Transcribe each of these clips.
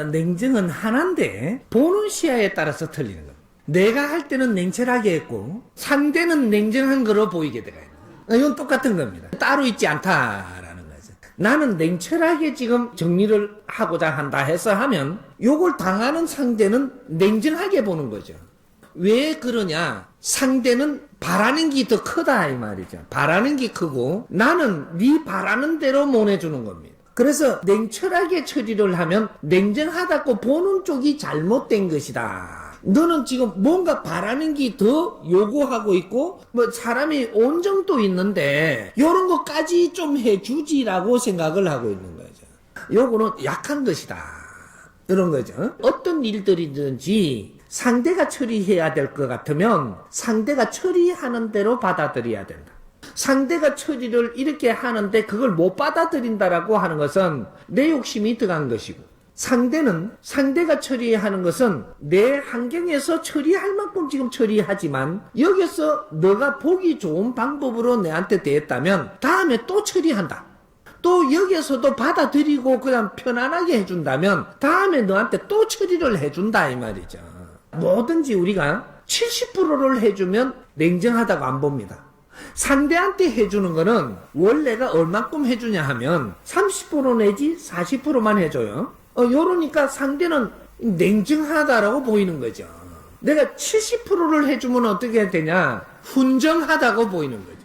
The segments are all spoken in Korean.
냉정은 하나인데 보는 시야에 따라서 틀리는 겁니다. 내가 할 때는 냉철하게 했고 상대는 냉정한 거로 보이게 돼요. 이건 똑같은 겁니다. 따로 있지 않다라는 거죠. 나는 냉철하게 지금 정리를 하고자 한다 해서 하면 요걸 당하는 상대는 냉정하게 보는 거죠. 왜 그러냐? 상대는 바라는 게 더 크다 이 말이죠. 바라는 게 크고 나는 네 바라는 대로 못해주는 겁니다. 그래서 냉철하게 처리를 하면 냉정하다고 보는 쪽이 잘못된 것이다. 너는 지금 뭔가 바라는 게 더 요구하고 있고 뭐 사람이 온정도 있는데 요런 것까지 좀 해주지라고 생각을 하고 있는 거죠. 요거는 약한 것이다. 이런 거죠. 어떤 일들이든지 상대가 처리해야 될 것 같으면 상대가 처리하는 대로 받아들여야 된다. 상대가 처리를 이렇게 하는데 그걸 못 받아들인다라고 하는 것은 내 욕심이 들어간 것이고, 상대는 상대가 처리하는 것은 내 환경에서 처리할 만큼 지금 처리하지만 여기서 너가 보기 좋은 방법으로 내한테 대했다면 다음에 또 처리한다. 또 여기서도 받아들이고 그냥 편안하게 해준다면 다음에 너한테 또 처리를 해준다 이 말이죠. 뭐든지 우리가 70%를 해주면 냉정하다고 안 봅니다. 상대한테 해주는 거는 원래가 얼마큼 해주냐 하면 30% 내지 40%만 해줘요. 요러니까 상대는 냉정하다라고 보이는 거죠. 내가 70%를 해주면 어떻게 되냐? 훈정하다고 보이는 거죠.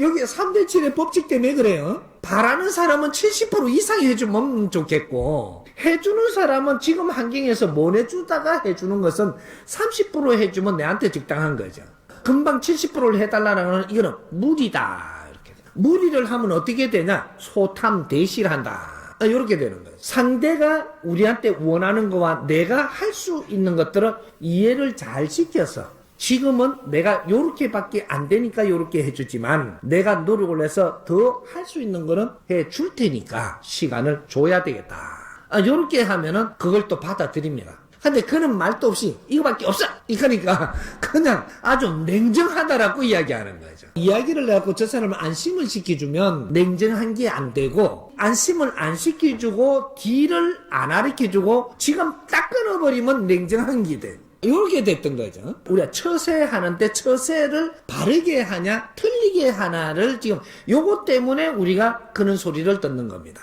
여기 3대 7의 법칙 때문에 그래요. 바라는 사람은 70% 이상 해주면 좋겠고, 해주는 사람은 지금 환경에서 못 해주다가 해주는 것은 30% 해주면 내한테 적당한 거죠. 금방 70%를 해달라는 건 이거는 무리다. 이렇게. 무리를 하면 어떻게 되냐? 소탐 대실한다. 이렇게 되는 거예요. 상대가 우리한테 원하는 거와 내가 할 수 있는 것들을 이해를 잘 시켜서, 지금은 내가 요렇게밖에 안 되니까 요렇게 해주지만 내가 노력을 해서 더 할 수 있는 거는 해줄 테니까 시간을 줘야 되겠다. 요렇게 하면은 그걸 또 받아들입니다. 근데 그는 말도 없이 이거밖에 없어! 그러니까 그냥 아주 냉정하다라고 이야기하는 거죠. 이야기를 해갖고 저 사람을 안심을 시켜주면 냉정한 게 안 되고, 안심을 안 시켜주고 뒤를 안 가르쳐주고 지금 딱 끊어버리면 냉정한 게 돼. 이렇게 됐던 거죠. 우리가 처세하는데 처세를 바르게 하냐 틀리게 하나를 지금 요거 때문에 우리가 그런 소리를 듣는 겁니다.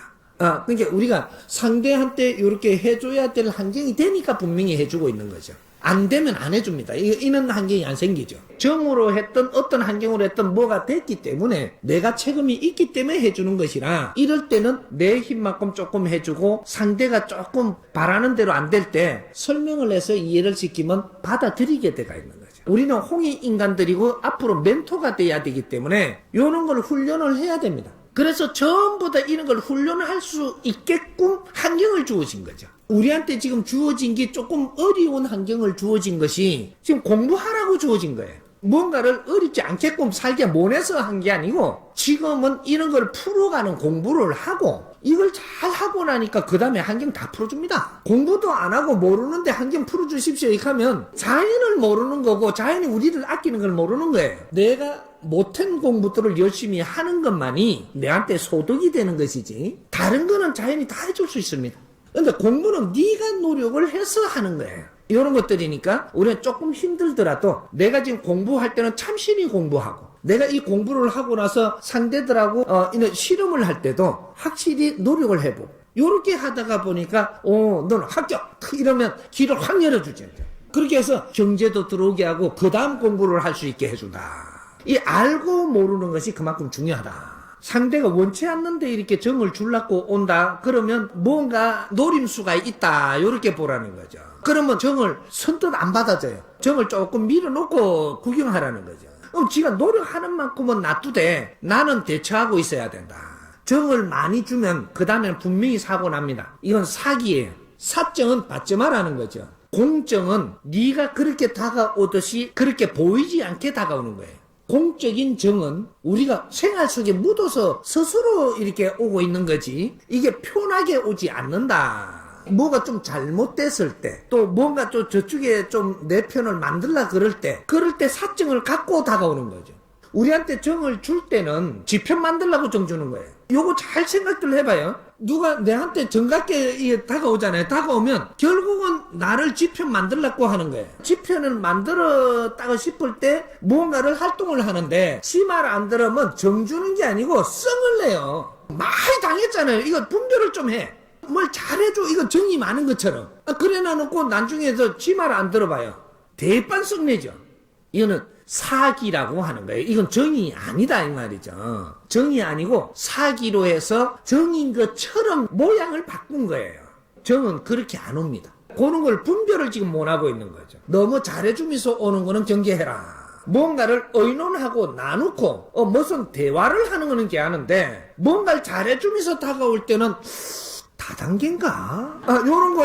그러니까 우리가 상대한테 이렇게 해줘야 될 환경이 되니까 분명히 해주고 있는 거죠. 안 되면 안 해줍니다. 이런 환경이 안 생기죠. 정으로 했던 어떤 환경으로 했던 뭐가 됐기 때문에 내가 책임이 있기 때문에 해주는 것이라, 이럴 때는 내 힘만큼 조금 해주고 상대가 조금 바라는 대로 안 될 때 설명을 해서 이해를 시키면 받아들이게 돼가 있는 거죠. 우리는 홍익 인간들이고 앞으로 멘토가 돼야 되기 때문에 이런 걸 훈련을 해야 됩니다. 그래서 전부 다 이런 걸 훈련할 수 있게끔 환경을 주어진 거죠. 우리한테 지금 주어진 게 조금 어려운 환경을 주어진 것이 지금 공부하라고 주어진 거예요. 뭔가를 어렵지 않게끔 살게 못해서 한 게 아니고, 지금은 이런 걸 풀어가는 공부를 하고, 이걸 잘 하고 나니까 그 다음에 환경 다 풀어줍니다. 공부도 안 하고 모르는데 환경 풀어주십시오 이렇게 하면 자연을 모르는 거고, 자연이 우리를 아끼는 걸 모르는 거예요. 내가 못한 공부들을 열심히 하는 것만이 내한테 소득이 되는 것이지, 다른 거는 자연이 다 해줄 수 있습니다. 근데 공부는 네가 노력을 해서 하는 거예요. 이런 것들이니까 우리는 조금 힘들더라도 내가 지금 공부할 때는 참신히 공부하고, 내가 이 공부를 하고 나서 상대들하고 이런 실험을 할 때도 확실히 노력을 해보고, 이렇게 하다가 보니까 너는 합격! 이러면 길을 확 열어주죠. 그렇게 해서 경제도 들어오게 하고 그 다음 공부를 할 수 있게 해준다. 이 알고 모르는 것이 그만큼 중요하다. 상대가 원치 않는데 이렇게 정을 줄라고 온다 그러면 뭔가 노림수가 있다, 이렇게 보라는 거죠. 그러면 정을 선뜻 안 받아줘요. 정을 조금 밀어놓고 구경하라는 거죠. 그럼 지가 노력하는 만큼은 놔두되 나는 대처하고 있어야 된다. 정을 많이 주면 그 다음에는 분명히 사고 납니다. 이건 사기예요. 사정은 받지 말라는 거죠. 공정은 네가 그렇게 다가오듯이 그렇게 보이지 않게 다가오는 거예요. 공적인 정은 우리가 생활 속에 묻어서 스스로 이렇게 오고 있는 거지, 이게 편하게 오지 않는다. 뭐가 좀 잘못됐을 때, 또 뭔가 또 저쪽에 좀 내 편을 만들라 그럴 때 사정을 갖고 다가오는 거죠. 우리한테 정을 줄 때는 지 편 만들라고 정 주는 거예요. 요거 잘 생각들 해봐요. 누가 내한테 정갑게 이게 다가오잖아요. 다가오면 결국은 나를 지편 만들려고 하는 거예요. 지편을 만들었다고 싶을 때 뭔가를 활동을 하는데 치마를 안 들으면 정주는 게 아니고 썽을 내요. 많이 당했잖아요. 이거 분별을 좀 해. 뭘 잘해줘. 이거 정이 많은 것처럼. 그래 놔놓고 나중에서 치마를 안 들어봐요. 대판 썩내죠. 이거는 사기라고 하는 거예요. 이건 정이 아니다 이 말이죠. 정이 아니고 사기로 해서 정인 것처럼 모양을 바꾼 거예요. 정은 그렇게 안 옵니다. 그런 걸 분별을 지금 못하고 있는 거죠. 너무 잘해주면서 오는 거는 경계해라. 뭔가를 의논하고 나누고 무슨 대화를 하는 거는 괜찮은데 뭔가를 잘해주면서 다가올 때는 다단계인가? 요런 거